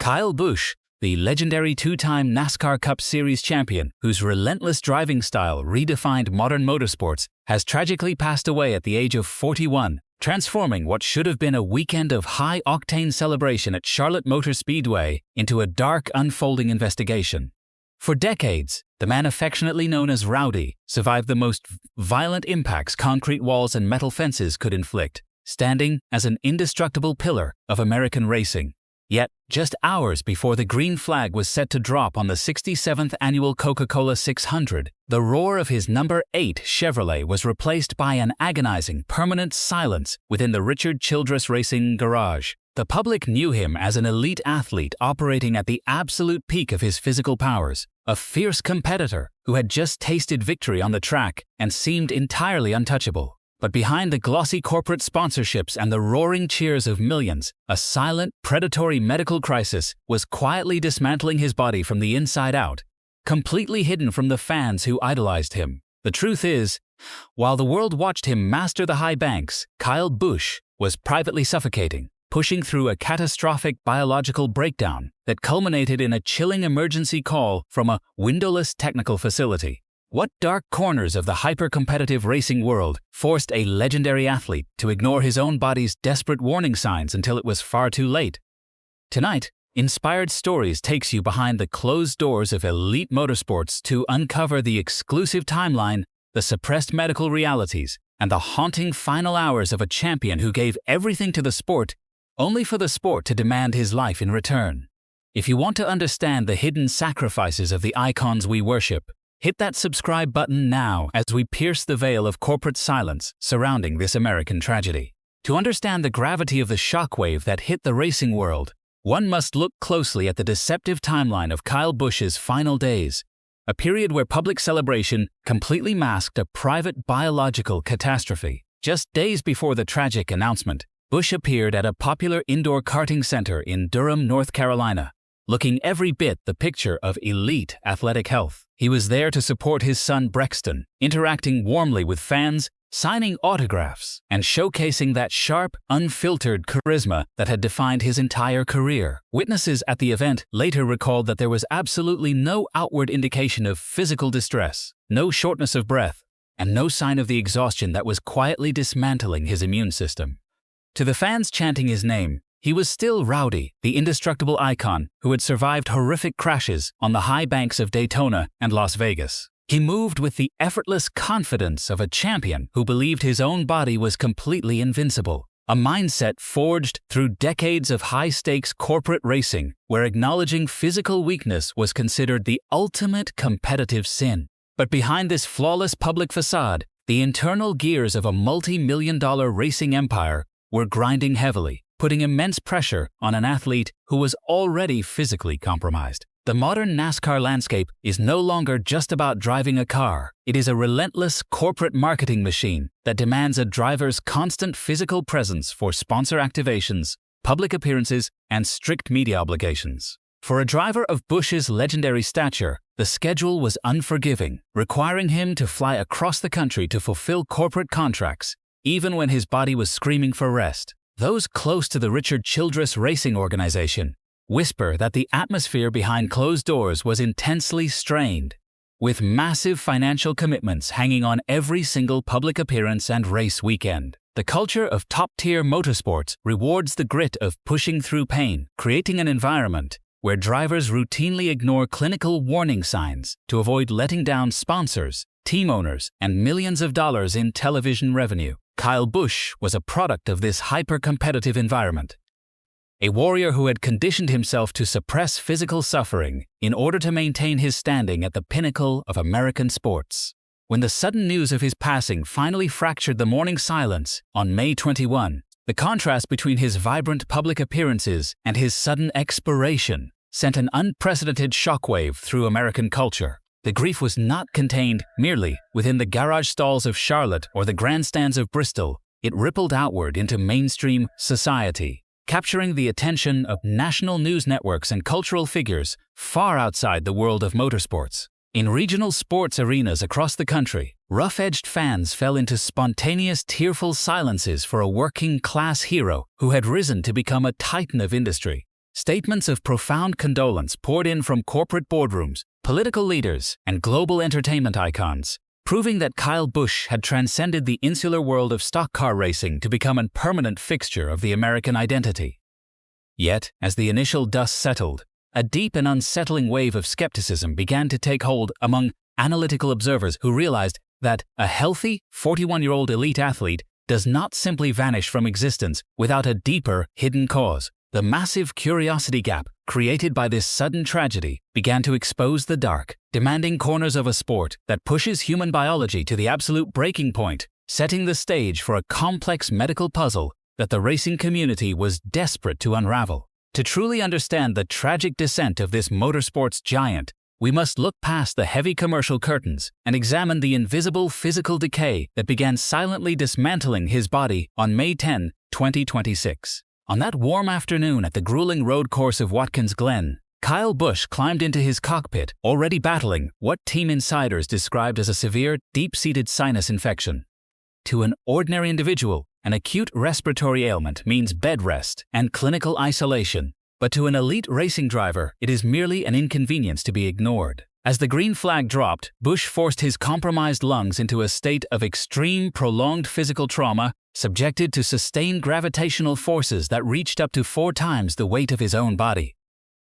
Kyle Busch, the legendary two-time NASCAR Cup Series champion whose relentless driving style redefined modern motorsports, has tragically passed away at the age of 41, transforming what should have been a weekend of high-octane celebration at Charlotte Motor Speedway into a dark, unfolding investigation. For decades, the man affectionately known as Rowdy survived the most violent impacts concrete walls and metal fences could inflict, standing as an indestructible pillar of American racing. Yet, just hours before the green flag was set to drop on the 67th annual Coca-Cola 600, the roar of his number 8 Chevrolet was replaced by an agonizing, permanent silence within the Richard Childress Racing garage. The public knew him as an elite athlete operating at the absolute peak of his physical powers, a fierce competitor who had just tasted victory on the track and seemed entirely untouchable. But behind the glossy corporate sponsorships and the roaring cheers of millions, a silent, predatory medical crisis was quietly dismantling his body from the inside out, completely hidden from the fans who idolized him. The truth is, while the world watched him master the high banks, Kyle Busch was privately suffocating, pushing through a catastrophic biological breakdown that culminated in a chilling emergency call from a windowless technical facility. What dark corners of the hyper-competitive racing world forced a legendary athlete to ignore his own body's desperate warning signs until it was far too late? Tonight, Inspired Stories takes you behind the closed doors of elite motorsports to uncover the exclusive timeline, the suppressed medical realities, and the haunting final hours of a champion who gave everything to the sport, only for the sport to demand his life in return. If you want to understand the hidden sacrifices of the icons we worship, hit that subscribe button now as we pierce the veil of corporate silence surrounding this American tragedy. To understand the gravity of the shockwave that hit the racing world, one must look closely at the deceptive timeline of Kyle Busch's final days, a period where public celebration completely masked a private biological catastrophe. Just days before the tragic announcement, Busch appeared at a popular indoor karting center in Durham, North Carolina, looking every bit the picture of elite athletic health. He was there to support his son Brexton, interacting warmly with fans, signing autographs, and showcasing that sharp, unfiltered charisma that had defined his entire career. Witnesses at the event later recalled that there was absolutely no outward indication of physical distress, no shortness of breath, and no sign of the exhaustion that was quietly dismantling his immune system. To the fans chanting his name, he was still Rowdy, the indestructible icon who had survived horrific crashes on the high banks of Daytona and Las Vegas. He moved with the effortless confidence of a champion who believed his own body was completely invincible, a mindset forged through decades of high-stakes corporate racing where acknowledging physical weakness was considered the ultimate competitive sin. But behind this flawless public facade, the internal gears of a multi-million-dollar racing empire were grinding heavily, putting immense pressure on an athlete who was already physically compromised. The modern NASCAR landscape is no longer just about driving a car. It is a relentless corporate marketing machine that demands a driver's constant physical presence for sponsor activations, public appearances, and strict media obligations. For a driver of Busch's legendary stature, the schedule was unforgiving, requiring him to fly across the country to fulfill corporate contracts, even when his body was screaming for rest. Those close to the Richard Childress Racing Organization whisper that the atmosphere behind closed doors was intensely strained, with massive financial commitments hanging on every single public appearance and race weekend. The culture of top-tier motorsports rewards the grit of pushing through pain, creating an environment where drivers routinely ignore clinical warning signs to avoid letting down sponsors, team owners, and millions of dollars in television revenue. Kyle Busch was a product of this hyper-competitive environment. A warrior who had conditioned himself to suppress physical suffering in order to maintain his standing at the pinnacle of American sports. When the sudden news of his passing finally fractured the morning silence on May 21, the contrast between his vibrant public appearances and his sudden expiration sent an unprecedented shockwave through American culture. The grief was not contained merely within the garage stalls of Charlotte or the grandstands of Bristol. It rippled outward into mainstream society, capturing the attention of national news networks and cultural figures far outside the world of motorsports. In regional sports arenas across the country, rough-edged fans fell into spontaneous, tearful silences for a working-class hero who had risen to become a titan of industry. Statements of profound condolence poured in from corporate boardrooms, political leaders, and global entertainment icons, proving that Kyle Busch had transcended the insular world of stock car racing to become a permanent fixture of the American identity. Yet, as the initial dust settled, a deep and unsettling wave of skepticism began to take hold among analytical observers who realized that a healthy, 41-year-old elite athlete does not simply vanish from existence without a deeper, hidden cause. The massive curiosity gap created by this sudden tragedy began to expose the dark, demanding corners of a sport that pushes human biology to the absolute breaking point, setting the stage for a complex medical puzzle that the racing community was desperate to unravel. To truly understand the tragic descent of this motorsports giant, we must look past the heavy commercial curtains and examine the invisible physical decay that began silently dismantling his body on May 10, 2026. On that warm afternoon at the grueling road course of Watkins Glen, Kyle Busch climbed into his cockpit, already battling what team insiders described as a severe, deep-seated sinus infection. To an ordinary individual, an acute respiratory ailment means bed rest and clinical isolation, but to an elite racing driver, it is merely an inconvenience to be ignored. As the green flag dropped, Busch forced his compromised lungs into a state of extreme, prolonged physical trauma, subjected to sustained gravitational forces that reached up to 4 times the weight of his own body.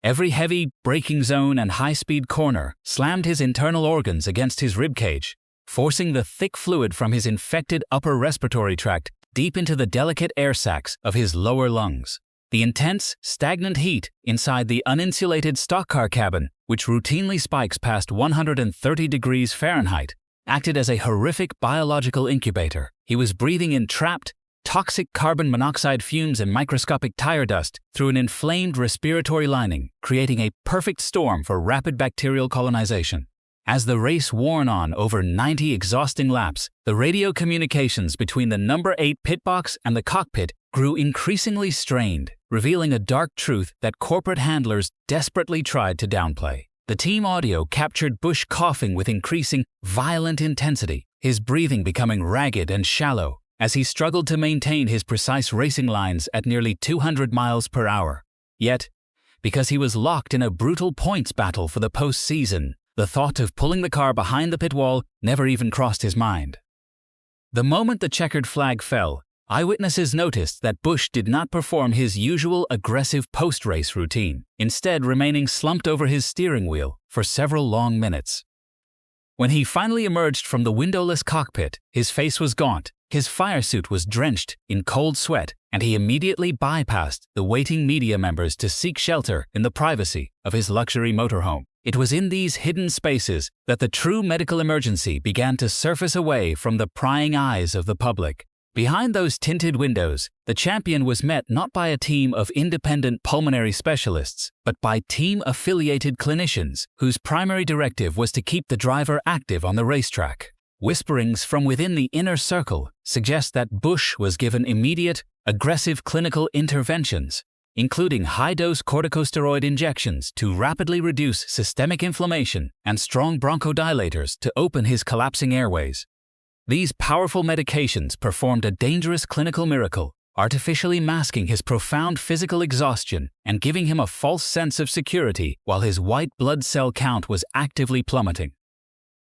Every heavy, braking zone and high-speed corner slammed his internal organs against his ribcage, forcing the thick fluid from his infected upper respiratory tract deep into the delicate air sacs of his lower lungs. The intense, stagnant heat inside the uninsulated stock car cabin, which routinely spikes past 130 degrees Fahrenheit, acted as a horrific biological incubator. He was breathing in trapped, toxic carbon monoxide fumes and microscopic tire dust through an inflamed respiratory lining, creating a perfect storm for rapid bacterial colonization. As the race wore on over 90 exhausting laps, the radio communications between the number 8 pitbox and the cockpit grew increasingly strained, revealing a dark truth that corporate handlers desperately tried to downplay. The team audio captured Busch coughing with increasing, violent intensity, his breathing becoming ragged and shallow as he struggled to maintain his precise racing lines at nearly 200 miles per hour. Yet, because he was locked in a brutal points battle for the postseason, the thought of pulling the car behind the pit wall never even crossed his mind. The moment the checkered flag fell, eyewitnesses noticed that Busch did not perform his usual aggressive post-race routine, instead remaining slumped over his steering wheel for several long minutes. When he finally emerged from the windowless cockpit, his face was gaunt, his fire suit was drenched in cold sweat, and he immediately bypassed the waiting media members to seek shelter in the privacy of his luxury motorhome. It was in these hidden spaces that the true medical emergency began to surface away from the prying eyes of the public. Behind those tinted windows, the champion was met not by a team of independent pulmonary specialists, but by team-affiliated clinicians whose primary directive was to keep the driver active on the racetrack. Whisperings from within the inner circle suggest that Busch was given immediate, aggressive clinical interventions, including high-dose corticosteroid injections to rapidly reduce systemic inflammation and strong bronchodilators to open his collapsing airways. These powerful medications performed a dangerous clinical miracle, artificially masking his profound physical exhaustion and giving him a false sense of security while his white blood cell count was actively plummeting.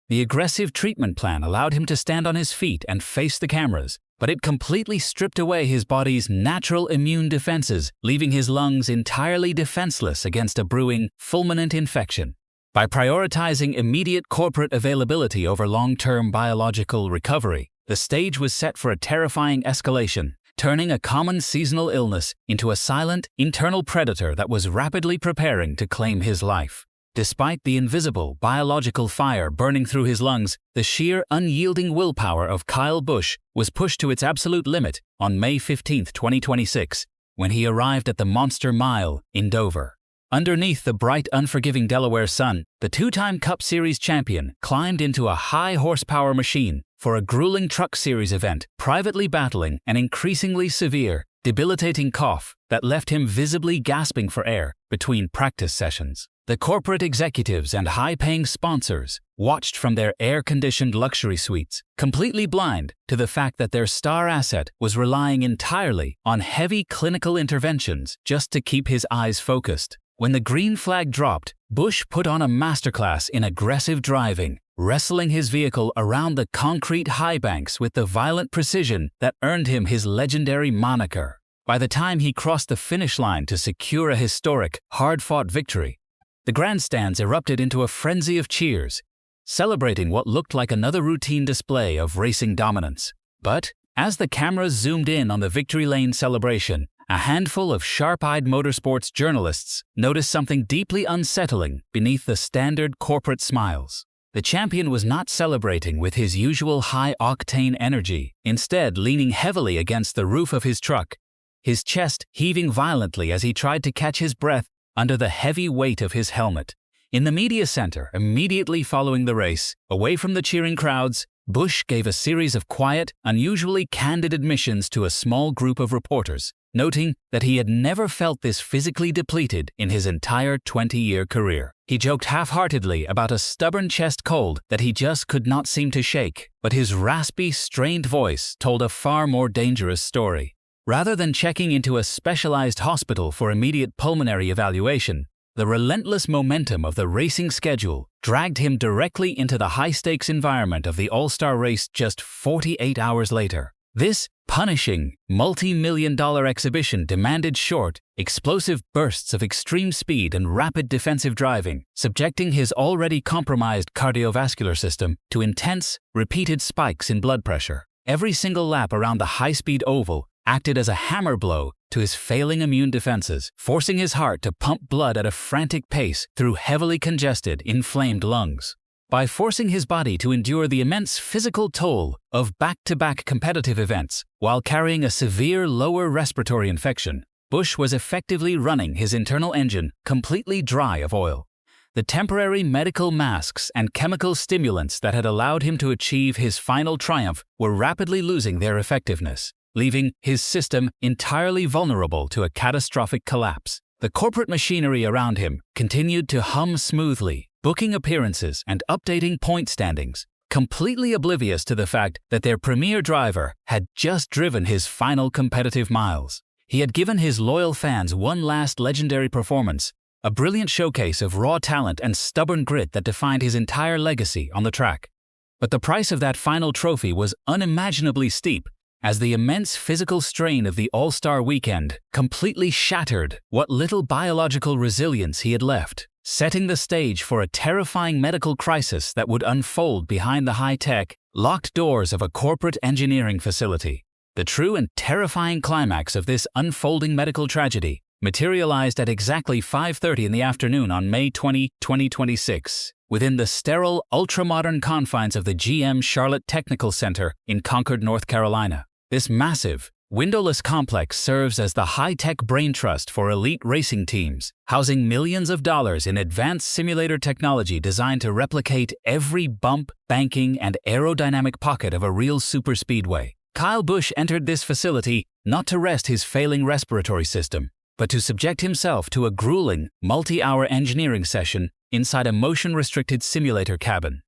The aggressive treatment plan allowed him to stand on his feet and face the cameras, but it completely stripped away his body's natural immune defenses, leaving his lungs entirely defenseless against a brewing, fulminant infection. By prioritizing immediate corporate availability over long-term biological recovery, the stage was set for a terrifying escalation, turning a common seasonal illness into a silent, internal predator that was rapidly preparing to claim his life. Despite the invisible, biological fire burning through his lungs, the sheer, unyielding willpower of Kyle Busch was pushed to its absolute limit on May 15, 2026, when he arrived at the Monster Mile in Dover. Underneath the bright, unforgiving Delaware sun, the two-time Cup Series champion climbed into a high-horsepower machine for a grueling Truck Series event, privately battling an increasingly severe, debilitating cough that left him visibly gasping for air between practice sessions. The corporate executives and high-paying sponsors watched from their air-conditioned luxury suites, completely blind to the fact that their star asset was relying entirely on heavy clinical interventions just to keep his eyes focused. When the green flag dropped, Busch put on a masterclass in aggressive driving, wrestling his vehicle around the concrete high banks with the violent precision that earned him his legendary moniker. By the time he crossed the finish line to secure a historic, hard-fought victory, the grandstands erupted into a frenzy of cheers, celebrating what looked like another routine display of racing dominance. But as the cameras zoomed in on the victory lane celebration, a handful of sharp-eyed motorsports journalists noticed something deeply unsettling beneath the standard corporate smiles. The champion was not celebrating with his usual high-octane energy, instead leaning heavily against the roof of his truck, his chest heaving violently as he tried to catch his breath under the heavy weight of his helmet. In the media center, immediately following the race, away from the cheering crowds, Busch gave a series of quiet, unusually candid admissions to a small group of reporters, noting that he had never felt this physically depleted in his entire 20-year career. He joked half-heartedly about a stubborn chest cold that he just could not seem to shake, but his raspy, strained voice told a far more dangerous story. Rather than checking into a specialized hospital for immediate pulmonary evaluation, the relentless momentum of the racing schedule dragged him directly into the high-stakes environment of the All-Star race just 48 hours later. This punishing, multi-million-dollar exhibition demanded short, explosive bursts of extreme speed and rapid defensive driving, subjecting his already compromised cardiovascular system to intense, repeated spikes in blood pressure. Every single lap around the high-speed oval acted as a hammer blow to his failing immune defenses, forcing his heart to pump blood at a frantic pace through heavily congested, inflamed lungs. By forcing his body to endure the immense physical toll of back-to-back competitive events while carrying a severe lower respiratory infection, Busch was effectively running his internal engine completely dry of oil. The temporary medical masks and chemical stimulants that had allowed him to achieve his final triumph were rapidly losing their effectiveness, leaving his system entirely vulnerable to a catastrophic collapse. The corporate machinery around him continued to hum smoothly, booking appearances and updating point standings, completely oblivious to the fact that their premier driver had just driven his final competitive miles. He had given his loyal fans one last legendary performance, a brilliant showcase of raw talent and stubborn grit that defined his entire legacy on the track. But the price of that final trophy was unimaginably steep, as the immense physical strain of the All-Star weekend completely shattered what little biological resilience he had left, setting the stage for a terrifying medical crisis that would unfold behind the high-tech, locked doors of a corporate engineering facility. The true and terrifying climax of this unfolding medical tragedy materialized at exactly 5:30 in the afternoon on May 20, 2026, within the sterile, ultra-modern confines of the GM Charlotte Technical Center in Concord, North Carolina. This massive, windowless complex serves as the high-tech brain trust for elite racing teams, housing millions of dollars in advanced simulator technology designed to replicate every bump, banking, and aerodynamic pocket of a real superspeedway. Kyle Busch entered this facility not to rest his failing respiratory system, but to subject himself to a grueling, multi-hour engineering session inside a motion-restricted simulator cabin.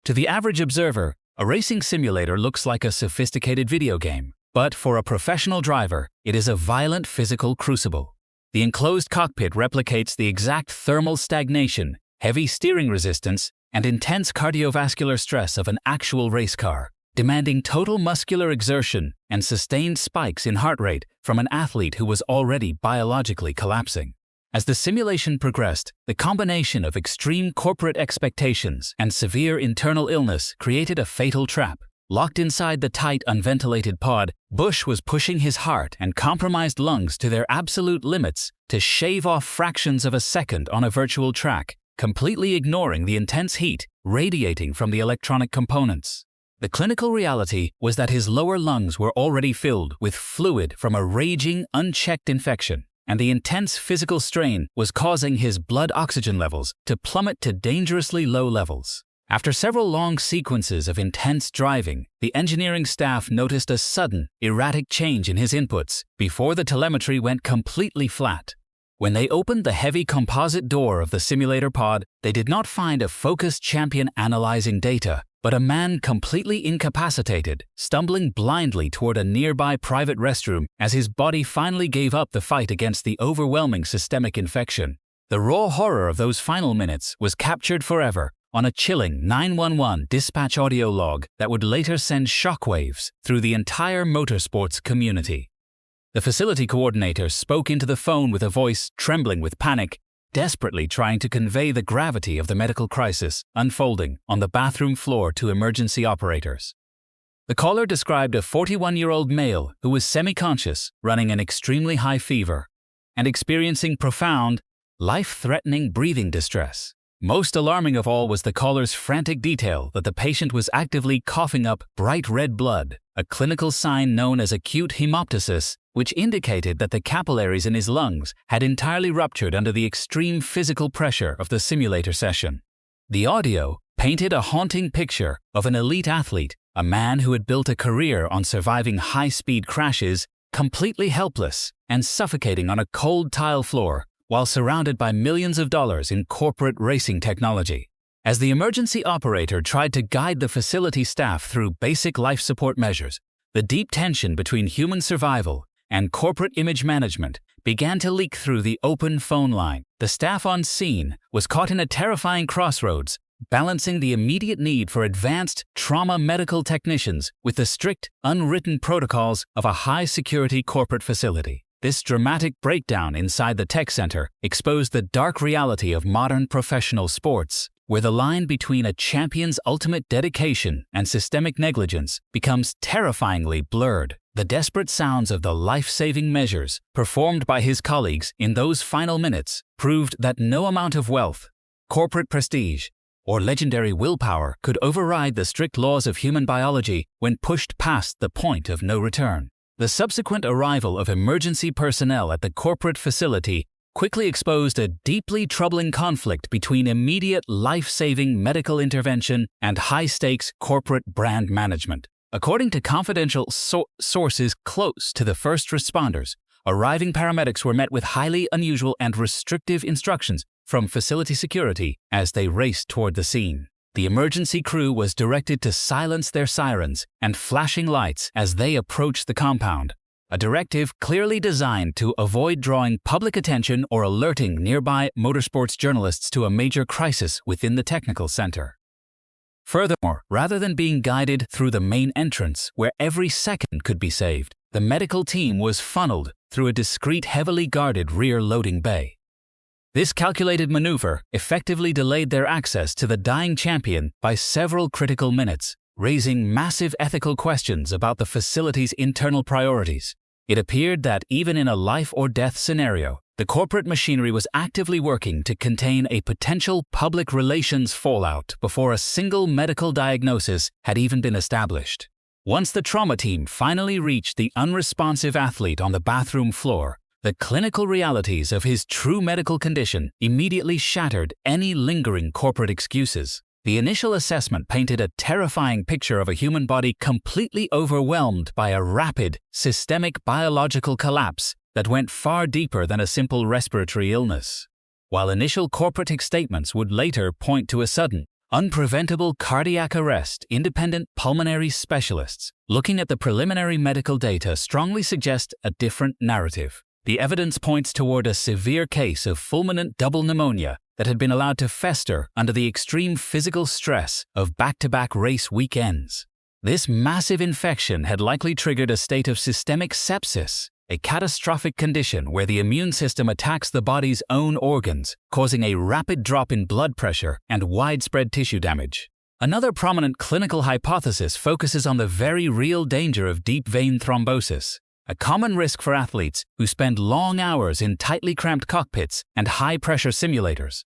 To the average observer, a racing simulator looks like a sophisticated video game, but for a professional driver, it is a violent physical crucible. The enclosed cockpit replicates the exact thermal stagnation, heavy steering resistance, and intense cardiovascular stress of an actual race car, demanding total muscular exertion and sustained spikes in heart rate from an athlete who was already biologically collapsing. As the simulation progressed, the combination of extreme corporate expectations and severe internal illness created a fatal trap. Locked inside the tight, unventilated pod, Busch was pushing his heart and compromised lungs to their absolute limits to shave off fractions of a second on a virtual track, completely ignoring the intense heat radiating from the electronic components. The clinical reality was that his lower lungs were already filled with fluid from a raging, unchecked infection, and the intense physical strain was causing his blood oxygen levels to plummet to dangerously low levels. After several long sequences of intense driving, the engineering staff noticed a sudden, erratic change in his inputs before the telemetry went completely flat. When they opened the heavy composite door of the simulator pod, they did not find a focused champion analyzing data, but a man completely incapacitated, stumbling blindly toward a nearby private restroom as his body finally gave up the fight against the overwhelming systemic infection. The raw horror of those final minutes was captured forever on a chilling 911 dispatch audio log that would later send shockwaves through the entire motorsports community. The facility coordinator spoke into the phone with a voice trembling with panic, desperately trying to convey the gravity of the medical crisis unfolding on the bathroom floor to emergency operators. The caller described a 41-year-old male who was semi-conscious, running an extremely high fever, and experiencing profound, life-threatening breathing distress. Most alarming of all was the caller's frantic detail that the patient was actively coughing up bright red blood, a clinical sign known as acute hemoptysis, which indicated that the capillaries in his lungs had entirely ruptured under the extreme physical pressure of the simulator session. The audio painted a haunting picture of an elite athlete, a man who had built a career on surviving high-speed crashes, completely helpless and suffocating on a cold tile floor while surrounded by millions of dollars in corporate racing technology. As the emergency operator tried to guide the facility staff through basic life support measures, the deep tension between human survival and corporate image management began to leak through the open phone line. The staff on scene was caught in a terrifying crossroads, balancing the immediate need for advanced trauma medical technicians with the strict, unwritten protocols of a high-security corporate facility. This dramatic breakdown inside the tech center exposed the dark reality of modern professional sports, where the line between a champion's ultimate dedication and systemic negligence becomes terrifyingly blurred. The desperate sounds of the life-saving measures performed by his colleagues in those final minutes proved that no amount of wealth, corporate prestige, or legendary willpower could override the strict laws of human biology when pushed past the point of no return. The subsequent arrival of emergency personnel at the corporate facility quickly exposed a deeply troubling conflict between immediate life-saving medical intervention and high-stakes corporate brand management. According to confidential sources close to the first responders, arriving paramedics were met with highly unusual and restrictive instructions from facility security as they raced toward the scene. The emergency crew was directed to silence their sirens and flashing lights as they approached the compound, a directive clearly designed to avoid drawing public attention or alerting nearby motorsports journalists to a major crisis within the technical center. Furthermore, rather than being guided through the main entrance where every second could be saved, the medical team was funneled through a discreet, heavily guarded rear loading bay. This calculated maneuver effectively delayed their access to the dying champion by several critical minutes, raising massive ethical questions about the facility's internal priorities. It appeared that even in a life-or-death scenario, the corporate machinery was actively working to contain a potential public relations fallout before a single medical diagnosis had even been established. Once the trauma team finally reached the unresponsive athlete on the bathroom floor, the clinical realities of his true medical condition immediately shattered any lingering corporate excuses. The initial assessment painted a terrifying picture of a human body completely overwhelmed by a rapid, systemic biological collapse that went far deeper than a simple respiratory illness. While initial corporate statements would later point to a sudden, unpreventable cardiac arrest, independent pulmonary specialists looking at the preliminary medical data strongly suggest a different narrative. The evidence points toward a severe case of fulminant double pneumonia that had been allowed to fester under the extreme physical stress of back-to-back race weekends. This massive infection had likely triggered a state of systemic sepsis, a catastrophic condition where the immune system attacks the body's own organs, causing a rapid drop in blood pressure and widespread tissue damage. Another prominent clinical hypothesis focuses on the very real danger of deep vein thrombosis, a common risk for athletes who spend long hours in tightly cramped cockpits and high-pressure simulators.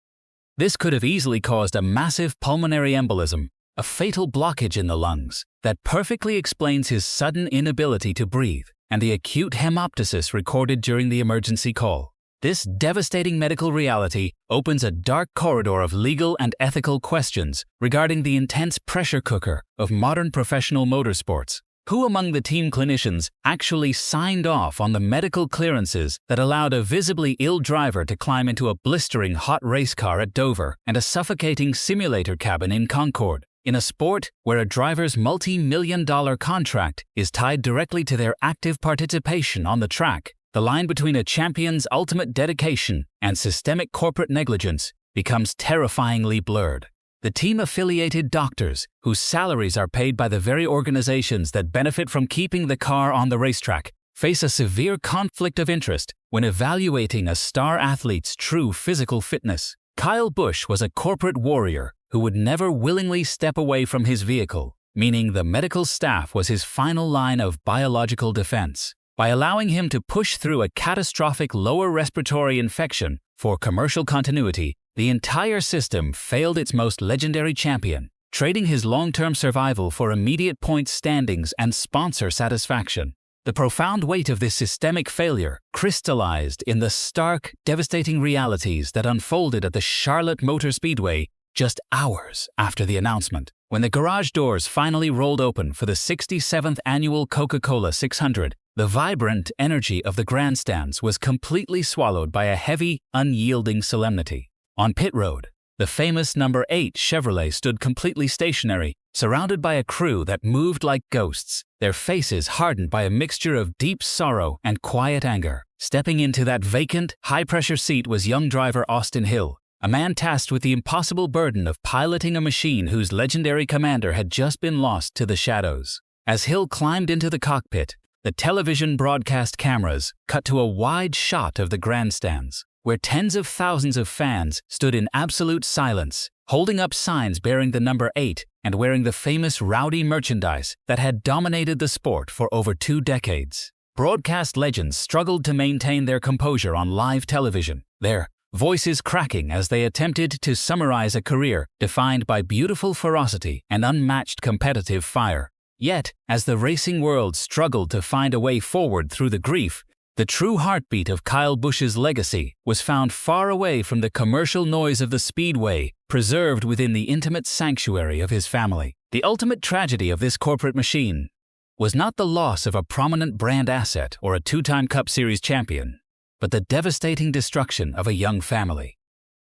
This could have easily caused a massive pulmonary embolism, a fatal blockage in the lungs that perfectly explains his sudden inability to breathe and the acute hemoptysis recorded during the emergency call. This devastating medical reality opens a dark corridor of legal and ethical questions regarding the intense pressure cooker of modern professional motorsports, Who among the team clinicians actually signed off on the medical clearances that allowed a visibly ill driver to climb into a blistering hot race car at Dover and a suffocating simulator cabin in Concord? In a sport where a driver's multi-million-dollar contract is tied directly to their active participation on the track, the line between a champion's ultimate dedication and systemic corporate negligence becomes terrifyingly blurred. The team-affiliated doctors, whose salaries are paid by the very organizations that benefit from keeping the car on the racetrack, face a severe conflict of interest when evaluating a star athlete's true physical fitness. Kyle Busch was a corporate warrior who would never willingly step away from his vehicle, meaning the medical staff was his final line of biological defense. By allowing him to push through a catastrophic lower respiratory infection for commercial continuity, the entire system failed its most legendary champion, trading his long-term survival for immediate point standings and sponsor satisfaction. The profound weight of this systemic failure crystallized in the stark, devastating realities that unfolded at the Charlotte Motor Speedway just hours after the announcement. When the garage doors finally rolled open for the 67th annual Coca-Cola 600, the vibrant energy of the grandstands was completely swallowed by a heavy, unyielding solemnity. On pit road, the famous number 8 Chevrolet stood completely stationary, surrounded by a crew that moved like ghosts, their faces hardened by a mixture of deep sorrow and quiet anger. Stepping into that vacant, high-pressure seat was young driver Austin Hill, a man tasked with the impossible burden of piloting a machine whose legendary commander had just been lost to the shadows. As Hill climbed into the cockpit, the television broadcast cameras cut to a wide shot of the grandstands, where tens of thousands of fans stood in absolute silence, holding up signs bearing the number 8 and wearing the famous Rowdy merchandise that had dominated the sport for over 2 decades. Broadcast legends struggled to maintain their composure on live television, their voices cracking as they attempted to summarize a career defined by beautiful ferocity and unmatched competitive fire. Yet, as the racing world struggled to find a way forward through the grief, the true heartbeat of Kyle Busch's legacy was found far away from the commercial noise of the speedway, preserved within the intimate sanctuary of his family. The ultimate tragedy of this corporate machine was not the loss of a prominent brand asset or a 2-time Cup Series champion, but the devastating destruction of a young family.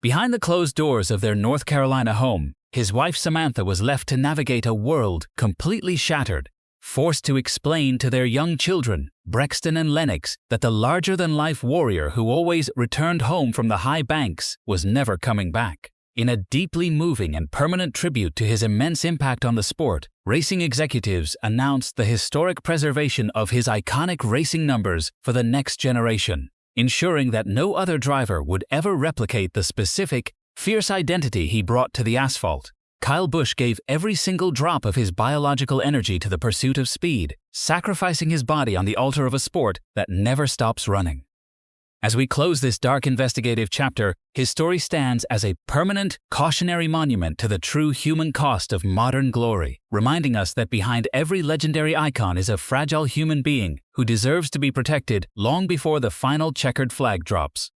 Behind the closed doors of their North Carolina home, his wife Samantha was left to navigate a world completely shattered, forced to explain to their young children, Brexton and Lennox, that the larger-than-life warrior who always returned home from the high banks was never coming back. In a deeply moving and permanent tribute to his immense impact on the sport, racing executives announced the historic preservation of his iconic racing numbers for the next generation, ensuring that no other driver would ever replicate the specific, fierce identity he brought to the asphalt. Kyle Busch gave every single drop of his biological energy to the pursuit of speed, sacrificing his body on the altar of a sport that never stops running. As we close this dark investigative chapter, his story stands as a permanent, cautionary monument to the true human cost of modern glory, reminding us that behind every legendary icon is a fragile human being who deserves to be protected long before the final checkered flag drops.